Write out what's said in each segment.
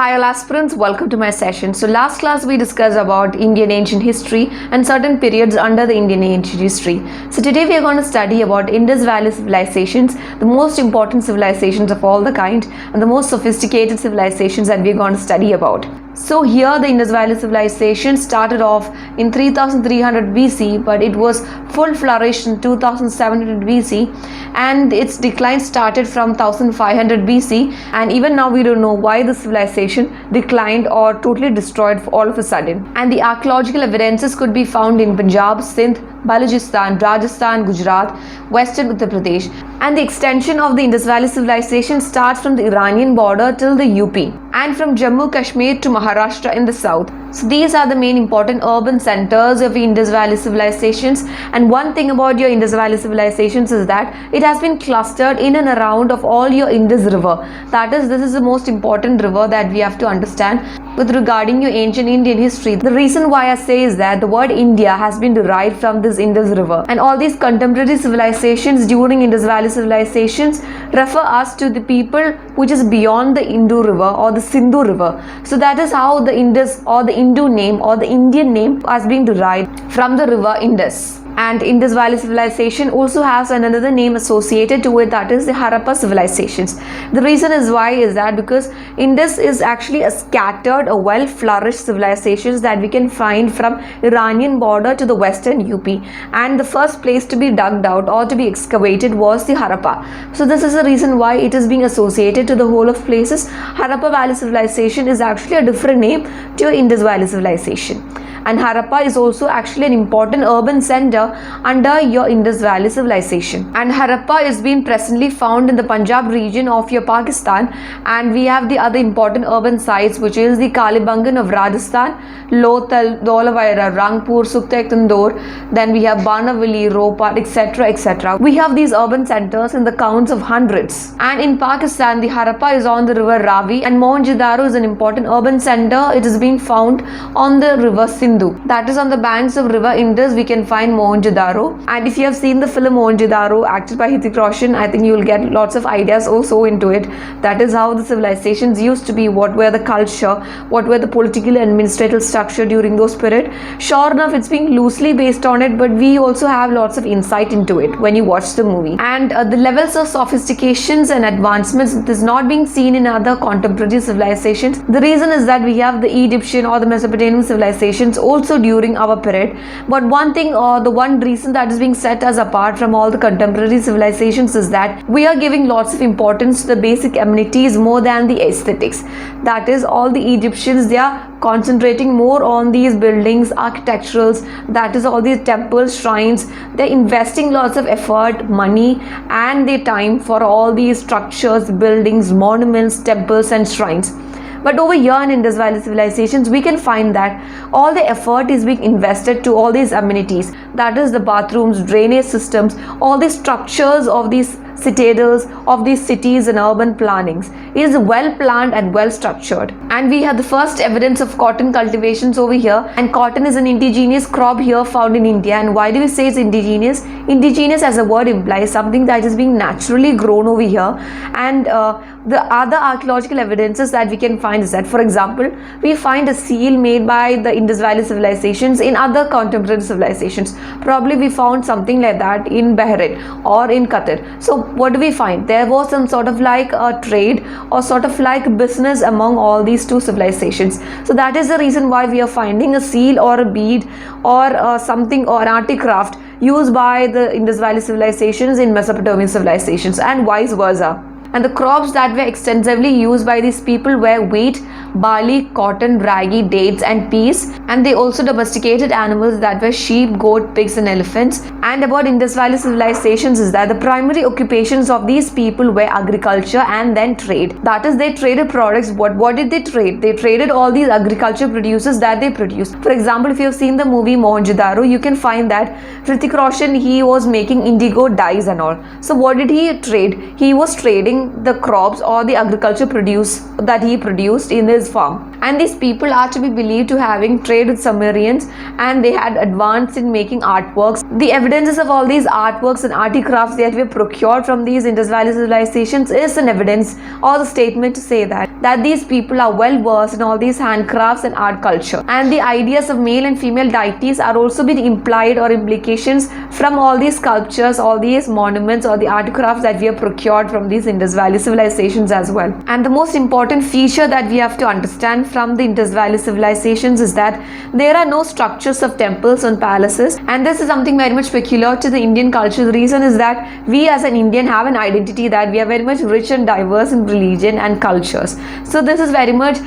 Hi all aspirants, welcome to my session. So last class we discussed about Indian ancient history and certain periods under the Indian ancient history. So today we are going to study about Indus Valley civilizations, the most important civilizations of all the kind and the most sophisticated civilizations that we are going to study about. So here the Indus Valley civilization started off in 3300 BC, but it was full flourish in 2700 BC, and its decline started from 1500 BC, and even now we don't know why the civilization declined or totally destroyed all of a sudden. And the archaeological evidences could be found in Punjab, Sindh, Balochistan, Rajasthan, Gujarat, Western Uttar Pradesh, and the extension of the Indus Valley civilization starts from the Iranian border till the UP and from Jammu Kashmir to Maharashtra in the south. So these are the main important urban centers of Indus Valley civilizations. And one thing about your Indus Valley civilizations is that it has been clustered in and around of all your Indus River. That is, this is the most important river that we have to understand with regarding your ancient Indian history. The reason why I say is that the word India has been derived from this Indus River, and all these contemporary civilizations during Indus Valley civilizations refer us to the people which is beyond the Indus River or the Sindhu River. So that is how the Indus or the Hindu name or the Indian name has been derived from the river Indus. And Indus Valley civilization also has another name associated to it, that is the Harappa civilizations. The reason is why is that because Indus is actually a scattered, a well-flourished civilizations that we can find from Iranian border to the western UP. And the first place to be dug out or to be excavated was the Harappa. So this is the reason why it is being associated to the whole of places. Harappa Valley civilization is actually a different name to Indus Valley civilization. And Harappa is also actually an important urban center under your Indus Valley civilization. And Harappa is being presently found in the Punjab region of your Pakistan. And we have the other important urban sites, which is the Kalibangan of Rajasthan, Lothal, Dholawira, Rangpur, Suktek, Tandoor. Then we have Banavali, Ropa, etc. etc. We have these urban centers in the counts of hundreds. And in Pakistan, the Harappa is on the river Ravi, and Mohenjo-daro is an important urban center. It is being found on the river Sindhu. That is on the banks of river Indus we can find Mohenjo-daro. And if you have seen the film Mohenjo-daro acted by Hrithik Roshan, I think you will get lots of ideas also into it. That is how the civilizations used to be, what were the culture, what were the political and administrative structure during those period. Sure enough, it's being loosely based on it, but we also have lots of insight into it when you watch the movie. And the levels of sophistications and advancements is not being seen in other contemporary civilizations. The reason is that we have the Egyptian or the Mesopotamian civilizations also during our period. But one thing or the one reason that is being set us apart from all the contemporary civilizations is that we are giving lots of importance to the basic amenities more than the aesthetics. That is, all the Egyptians, they are concentrating more on these buildings, architecturals, that is all these temples, shrines. They're investing lots of effort, money and their time for all these structures, buildings, monuments, temples and shrines. But over here in Indus Valley civilizations, we can find that all the effort is being invested to all these amenities. That is the bathrooms, drainage systems, all these structures of these citadels of these cities and urban plannings. It is well planned and well structured. And we have the first evidence of cotton cultivations over here. And cotton is an indigenous crop here found in India. And why do we say it's indigenous? Indigenous as a word implies something that is being naturally grown over here. And the other archaeological evidences that we can find is that, for example, we find a seal made by the Indus Valley civilizations in other contemporary civilizations. Probably we found something like that in Bahrain or in Qatar. So what do we find? There was some sort of like a trade or sort of like business among all these two civilizations. So that is the reason why we are finding a seal or a bead or something or an articraft used by the Indus Valley civilizations in Mesopotamian civilizations and vice versa. And the crops that were extensively used by these people were wheat, barley, cotton, ragi, dates and peas. And they also domesticated animals that were sheep, goat, pigs and elephants. And about Indus Valley civilizations is that the primary occupations of these people were agriculture and then trade. That is, they traded products. What did they trade? They traded all these agriculture produces that they produced. For example, if you have seen the movie Mohenjo-daro, you can find that Hrithik Roshan, he was making indigo dyes and all. So what did he trade? He was trading the crops or the agriculture produce that he produced in his farm. And these people are to be believed to having trade with Sumerians, and they had advanced in making artworks. The evidences of all these artworks and articrafts that were procured from these Indus Valley civilizations is an evidence or the statement to say that these people are well versed in all these handcrafts and art culture. And the ideas of male and female deities are also being implied or implications from all these sculptures, all these monuments or the articrafts that we have procured from these Indus Valley civilizations as well. And the most important feature that we have to understand from the Indus Valley civilizations is that there are no structures of temples and palaces, and this is something very much peculiar to the Indian culture. The reason is that we as an Indian have an identity that we are very much rich and diverse in religion and cultures. So this is very much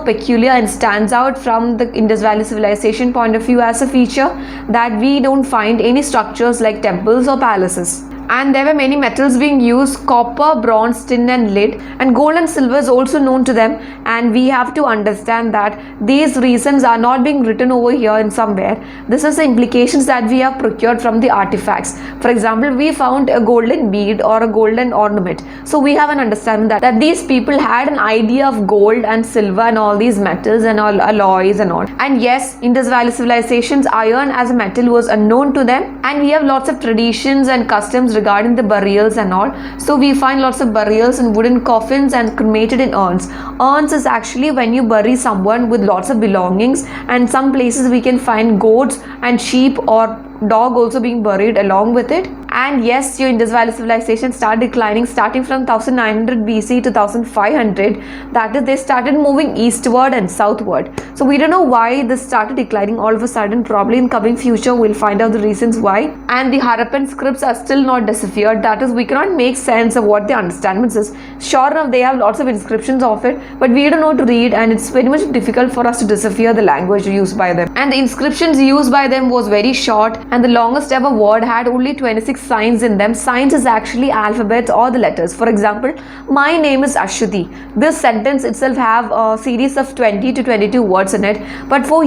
peculiar and stands out from the Indus Valley civilization point of view as a feature that we don't find any structures like temples or palaces. And there were many metals being used: copper, bronze, tin and lead, and gold and silver is also known to them. And we have to understand that these reasons are not being written over here in somewhere. This is the implications that we have procured from the artifacts. For example, we found a golden bead or a golden ornament, so we have an understanding that these people had an idea of gold and silver and all these metals and all alloys and all. And yes, Indus Valley civilizations, iron as a metal was unknown to them, and we have lots of traditions and customs regarding the burials and all. So we find lots of burials in wooden coffins and cremated in urns. Urns is actually when you bury someone with lots of belongings, and some places we can find goats and sheep or dog also being buried along with it. And yes, your Indus Valley civilization started declining starting from 1900 BC to 1500. That is, they started moving eastward and southward. So we don't know why this started declining all of a sudden. Probably in coming future we'll find out the reasons why. And the Harappan scripts are still not deciphered. That is, we cannot make sense of what the understanding is. Sure enough, they have lots of inscriptions of it, but we don't know to read, and it's very much difficult for us to decipher the language used by them. And the inscriptions used by them was very short, and the longest ever word had only 26 signs in them. Signs is actually alphabets or the letters. For example, my name is Ashwati. This sentence itself have a series of 20 to 22 words in it. But over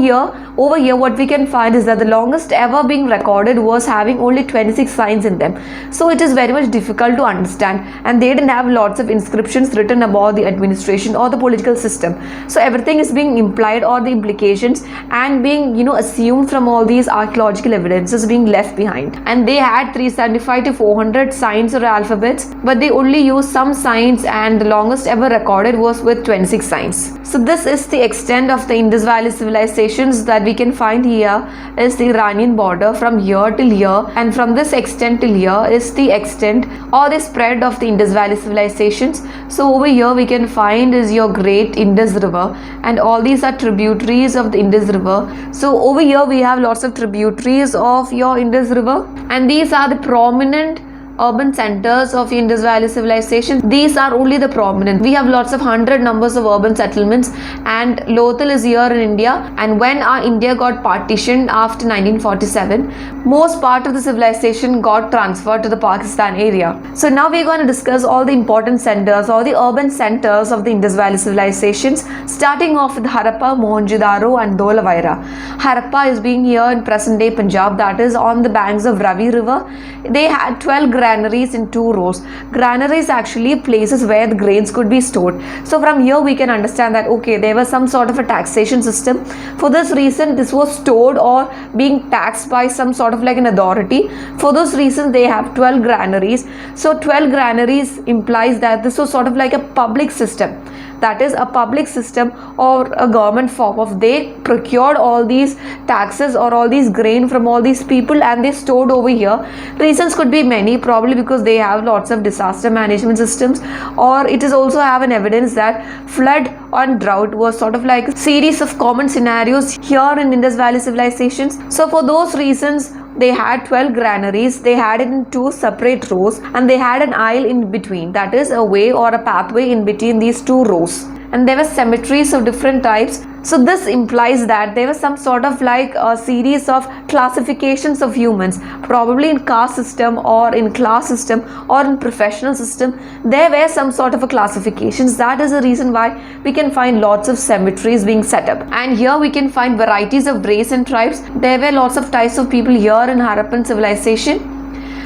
here what we can find is that the longest ever being recorded was having only 26 signs in them. So it is very much difficult to understand, and they didn't have lots of inscriptions written about the administration or the political system. So everything is being implied, or the implications, and being assumed from all these archaeological evidences being left behind. And they had 375 to 400 signs or alphabets, but they only used some signs, and the longest ever recorded was with 26 signs. So this is the extent of the Indus Valley civilizations that we can find. Here is the Iranian border from here till here, and from this extent till here is the extent or the spread of the Indus Valley civilizations. So over here we can find is your great Indus River, and all these are tributaries of the Indus River. So over here we have lots of tributaries of your Indus River, and these are the prominent urban centers of Indus Valley civilization. These are only the prominent. We have lots of hundred numbers of urban settlements, and Lothal is here in India. And when our India got partitioned after 1947, most part of the civilization got transferred to the Pakistan area. So now we're going to discuss all the important centers or the urban centers of the Indus Valley civilizations, starting off with Harappa, Mohenjo-daro and Dholavaira. Harappa is being here in present day Punjab, that is on the banks of Ravi River. They had 12 granaries in 2 rows. Granaries actually places where the grains could be stored. So from here we can understand that okay, there was some sort of a taxation system. For this reason this was stored or being taxed by some sort of like an authority. For those reasons they have 12 granaries. So 12 granaries implies that this was sort of like a public system. That is a public system or a government form of, they procured all these taxes or all these grain from all these people and they stored over here. Reasons could be many, probably because they have lots of disaster management systems, or it is also have an evidence that flood and drought was sort of like a series of common scenarios here in Indus Valley civilizations. So for those reasons they had 12 granaries. They had it in 2 separate rows, and they had an aisle in between, that is a way or a pathway in between these 2 rows. And there were cemeteries of different types. So this implies that there was some sort of like a series of classifications of humans, probably in caste system or in class system or in professional system. There were some sort of a classifications. That is the reason why we can find lots of cemeteries being set up. And here we can find varieties of race and tribes. There were lots of types of people here in Harappan civilization.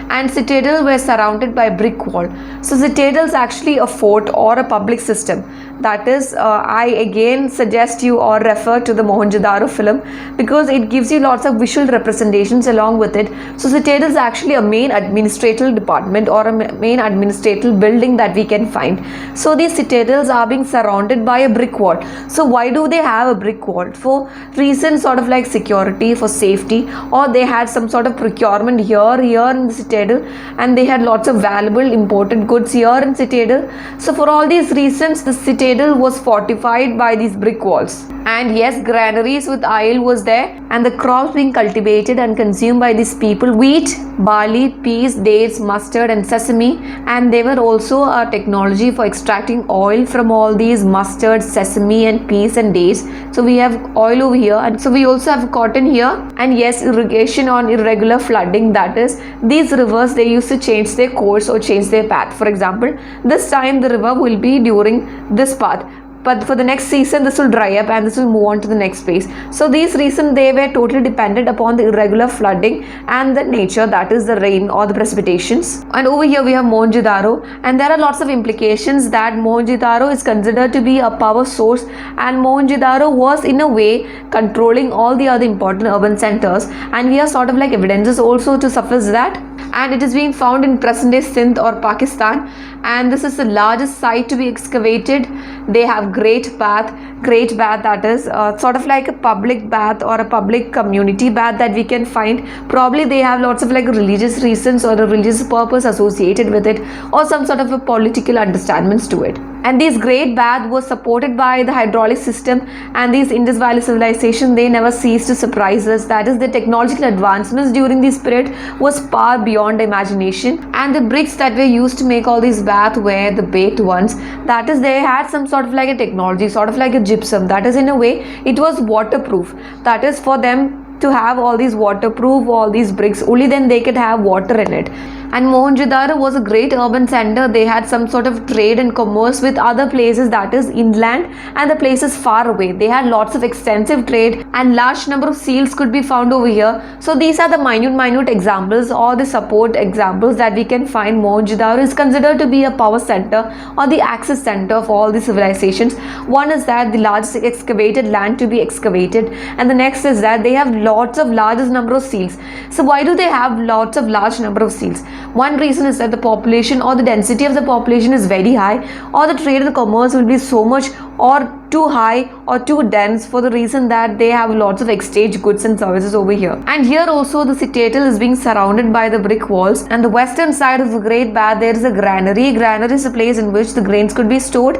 And citadels were surrounded by brick wall. So citadel is actually a fort or a public system. That is, I again suggest you or refer to the Mohenjo-daro film, because it gives you lots of visual representations along with it. So citadel is actually a main administrative department or a main administrative building that we can find. So these citadels are being surrounded by a brick wall. So why do they have a brick wall? For reasons sort of like security, for safety, or they had some sort of procurement here in the citadel, and they had lots of valuable imported goods here in citadel. So for all these reasons, the citadel was fortified by these brick walls. And yes, granaries with oil was there, and the crops being cultivated and consumed by these people: wheat, barley, peas, dates, mustard and sesame. And there were also a technology for extracting oil from all these mustard, sesame and peas and dates. So we have oil over here, and so we also have cotton here. And yes, irrigation on irregular flooding, that is, these rivers, they used to change their course or change their path. For example, this time the river will be during this path, but for the next season this will dry up and this will move on to the next phase. So these reasons, they were totally dependent upon the irregular flooding and the nature, that is the rain or the precipitations. And over here we have Mohenjo-daro, and there are lots of implications that Mohenjo-daro is considered to be a power source, and Mohenjo-daro was in a way controlling all the other important urban centers, and we have sort of like evidences also to suffice that. And it is being found in present day Sindh or Pakistan, and this is the largest site to be excavated. They have great bath, that is sort of like a public bath or a public community bath that we can find. Probably they have lots of like religious reasons or a religious purpose associated with it, or some sort of a political understandings to it. And this great bath was supported by the hydraulic system, and these Indus Valley civilization, they never ceased to surprise us. That is, the technological advancements during this period was far beyond imagination. And the bricks that were used to make all these baths were the baked ones. That is, they had some sort of like a technology, sort of like a gypsum. That is, in a way, it was waterproof. That is, for them to have all these waterproof, all these bricks, only then they could have water in it. And Mohenjo-daro was a great urban center. They had some sort of trade and commerce with other places, that is inland and the places far away. They had lots of extensive trade, and large number of seals could be found over here. So these are the minute examples or the support examples that we can find. Mohenjo-daro is considered to be a power center or the access center of all the civilizations. One is that the largest excavated land to be excavated, and the next is that they have largest number of seals. So why do they have large number of seals? One reason is that the population or the density of the population is very high, or the trade and the commerce will be so much or too high or too dense, for the reason that they have lots of exchange goods and services over here. And here also the citadel is being surrounded by the brick walls, and the western side of the great bath there is a granary. Granary is a place in which the grains could be stored,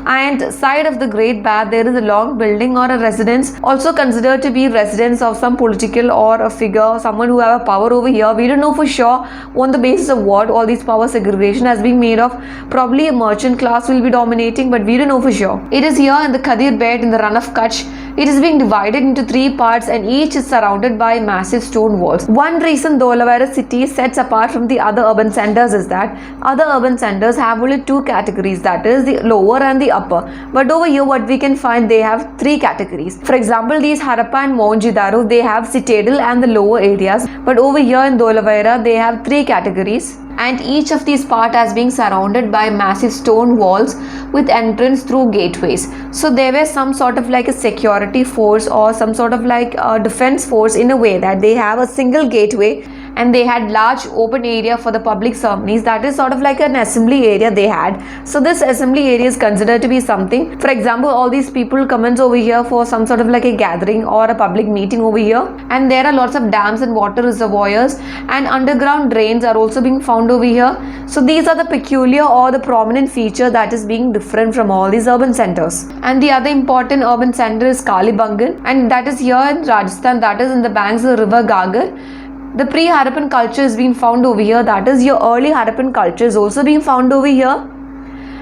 and side of the great bath there is a long building or a residence, also considered to be residence of some political or a figure, someone who have a power over here. We don't know for sure on the basis of what all these power segregation has been made of. Probably a merchant class will be dominating, but we don't know for sure. It is here in the Khadir bed in the run of Kutch. It is being divided into 3 parts, and each is surrounded by massive stone walls. One reason Dholavira city sets apart from the other urban centers is that other urban centers have only 2 categories, that is the lower and the upper. But over here what we can find, they have 3 categories. For example, these Harappa and Mohenjo-daro, they have citadel and the lower areas. But over here in Dholavira, they have 3 categories. And each of these parts has been surrounded by massive stone walls with entrance through gateways. So there were some sort of like a security force or some sort of like a defense force, in a way that they have a single gateway, and they had large open area for the public ceremonies. That is sort of like an assembly area they had. So this assembly area is considered to be something. For example, all these people comes over here for some sort of like a gathering or a public meeting over here, and there are lots of dams and water reservoirs, and underground drains are also being found over here. So these are the peculiar or the prominent feature that is being different from all these urban centers. And the other important urban center is Kalibangan, and that is here in Rajasthan, that is in the banks of the river Gagar. The pre-Harappan culture is being found over here, that is your early Harappan culture is also being found over here.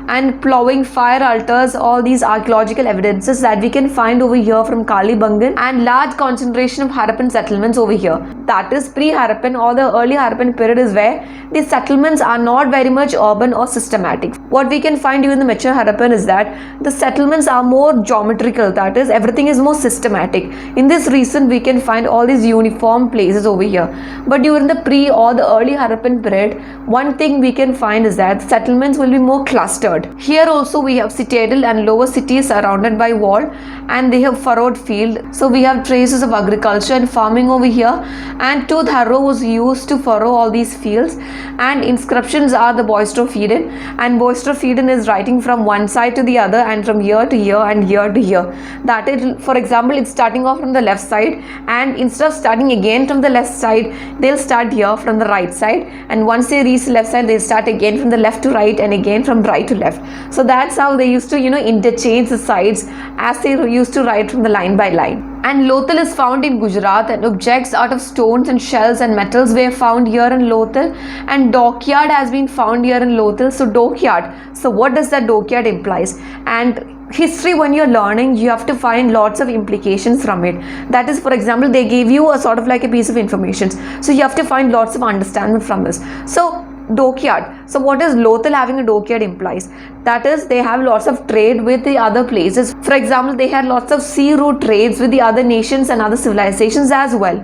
And ploughing, fire altars, all these archaeological evidences that we can find over here from Kalibangan, and large concentration of Harappan settlements over here. That is pre-Harappan or the early Harappan period is where these settlements are not very much urban or systematic. What we can find during the mature Harappan is that the settlements are more geometrical, that is everything is more systematic. In this reason we can find all these uniform places over here. But during the pre or the early Harappan period, one thing we can find is that settlements will be more clustered. desert. Here also we have citadel and lower cities surrounded by wall, and they have furrowed field. So we have traces of agriculture and farming over here, and tooth harrow was used to furrow all these fields. And inscriptions are the Boistropheden, and Boistropheden is writing from one side to the other and from here to here and here to here. That is, for example, it's starting off from the left side, and instead of starting again from the left side, they'll start here from the right side, and once they reach the left side, they'll start again from the left to right and again from right to left. So that's how they used to interchange the sides as they used to write from the line by line. And Lothal is found in Gujarat, and objects out of stones and shells and metals were found here in Lothal, and dockyard has been found here in Lothal. So dockyard, so what does that dockyard implies? And history, when you're learning, you have to find lots of implications from it. That is, for example, they gave you a sort of like a piece of information, so you have to find lots of understanding from this. So dockyard, so what is Lothal having a dockyard implies? That is, they have lots of trade with the other places. For example, they had lots of sea route trades with the other nations and other civilizations as well.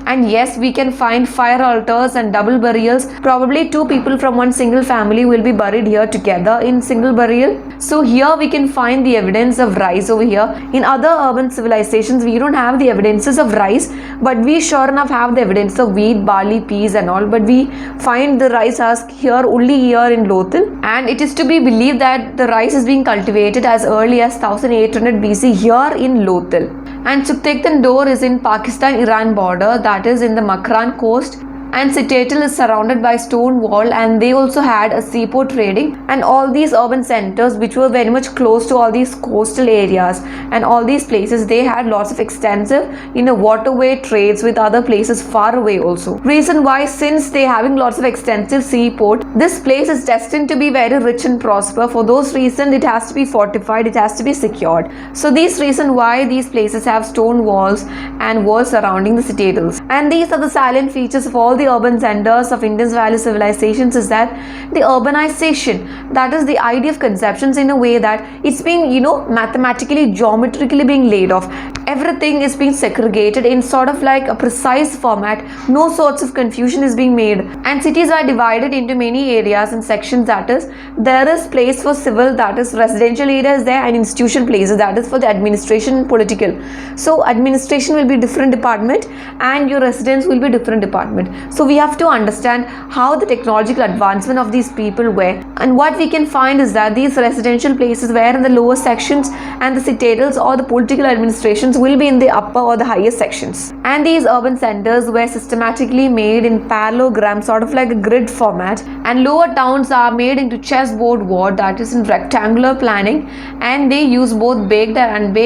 And yes, we can find fire altars and double burials. Probably two people from one single family will be buried here together in single burial. So here we can find the evidence of rice over here. In other urban civilizations, we don't have the evidences of rice, but we sure enough have the evidence of wheat, barley, peas and all. But we find the rice husk here only here in Lothal. And it is to be believed that the rice is being cultivated as early as 1800 BC here in Lothal. And Suktektan Door is in Pakistan-Iran border, that is in the Makran coast. And citadel is surrounded by stone wall, and they also had a seaport trading, and all these urban centers which were very much close to all these coastal areas and all these places, they had lots of extensive waterway trades with other places far away also. Reason why, since they having lots of extensive seaport, this place is destined to be very rich and prosper. For those reasons, it has to be fortified, it has to be secured. So these reason why these places have stone walls and walls surrounding the citadels. And these are the salient features of all the urban centers of Indus Valley civilizations, is that the urbanization, that is the idea of conceptions in a way that it's being mathematically, geometrically being laid off. Everything is being segregated in sort of like a precise format. No sorts of confusion is being made, and cities are divided into many areas and sections. That is, there is place for civil, that is residential areas there, and institution places, that is for the administration and political. So administration will be different department and your residence will be different department. So we have to understand how the technological advancement of these people were, and what we can find is that these residential places were in the lower sections, and the citadels or the political administrations will be in the upper or the higher sections. And these urban centers were systematically made in parallelogram, sort of like a grid format, and lower towns are made into chessboard ward, that is in rectangular planning, and they use both baked and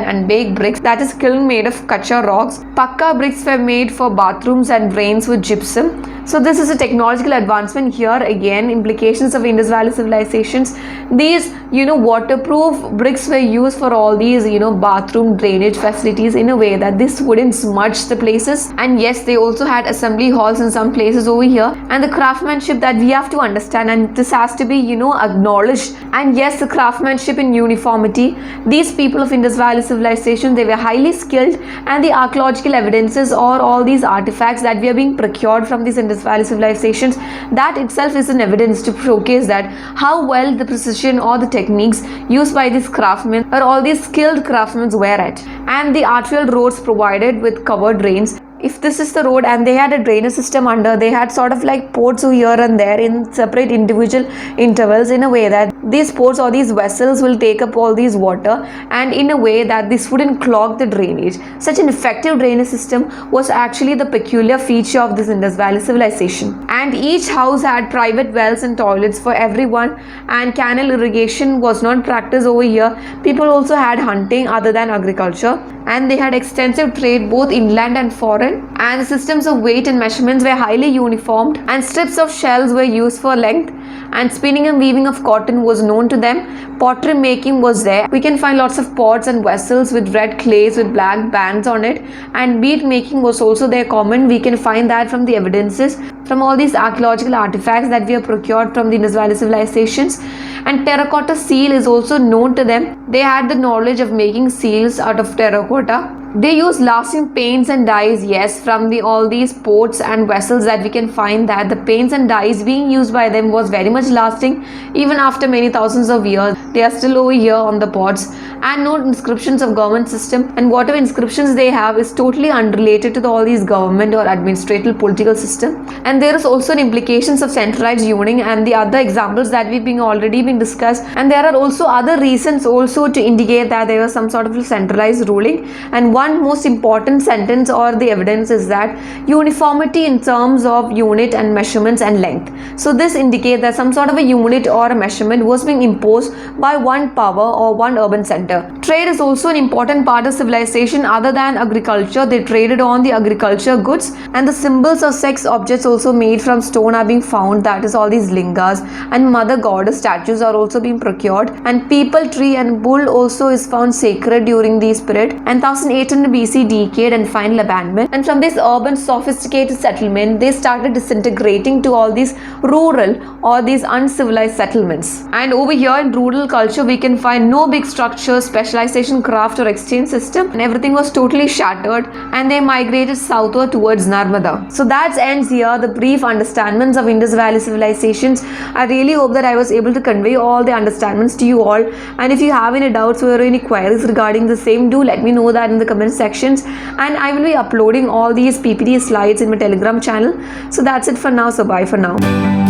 unbaked bricks, that is kiln made of kacha rocks. Pakka bricks were made for bathrooms and drains with gypsum. So this is a technological advancement here. Again, implications of Indus Valley civilizations. These waterproof bricks were used for all these bathroom drainage facilities in a way that this wouldn't smudge the places. And yes, they also had assembly halls in some places over here. And the craftsmanship that we have to understand, and this has to be acknowledged. And yes, the craftsmanship in uniformity. These people of Indus Valley civilization, they were highly skilled, and the archaeological evidences or all these artifacts that we are being procured from these Indus Valley civilizations, that itself is an evidence to showcase that how well the precision or the techniques used by these craftsmen or all these skilled craftsmen were at. And the arterial roads provided with covered drains. If this is the road and they had a drainage system under, they had sort of like ports here and there in separate individual intervals, in a way that these ports or these vessels will take up all these water, and in a way that this wouldn't clog the drainage. Such an effective drainage system was actually the peculiar feature of this Indus Valley civilization. And each house had private wells and toilets for everyone, and canal irrigation was not practiced over here. People also had hunting other than agriculture, and they had extensive trade both inland and foreign, and the systems of weight and measurements were highly uniformed, and strips of shells were used for length, and spinning and weaving of cotton was known to them. Pottery making was there. We can find lots of pots and vessels with red clays with black bands on it, and bead making was also there common. We can find that from the evidences. from all these archaeological artifacts that we have procured from the Indus Valley civilizations. And terracotta seal is also known to them. They had the knowledge of making seals out of terracotta. They use lasting paints and dyes, yes, from all these pots and vessels that we can find that the paints and dyes being used by them was very much lasting even after many thousands of years. They are still over here on the pots, and no inscriptions of government system, and whatever inscriptions they have is totally unrelated to all these government or administrative political system. And there is also an implications of centralized ruling and the other examples that we've been already been discussed, and there are also other reasons also to indicate that there was some sort of centralized ruling. And one most important sentence or the evidence is that uniformity in terms of unit and measurements and length. So this indicates that some sort of a unit or a measurement was being imposed by one power or one urban center. Trade is also an important part of civilization. Other than agriculture, they traded on the agriculture goods, and the symbols of sex objects also made from stone are being found, that is all these lingas, and mother goddess statues are also being procured, and people tree and bull also is found sacred during this period. And 1800 BC decayed and final abandonment, and from this urban sophisticated settlement they started disintegrating to all these rural or these uncivilized settlements. And over here in rural culture we can find no big structures, specialization, craft or exchange system, and everything was totally shattered, and they migrated southward towards Narmada. So that ends here the brief understandings of Indus Valley civilizations. I really hope that I was able to convey all the understandings to you all, and if you have any doubts or any queries regarding the same, do let me know that in the comment sections, and I will be uploading all these PPT slides in my Telegram channel. So that's it for now. So bye for now.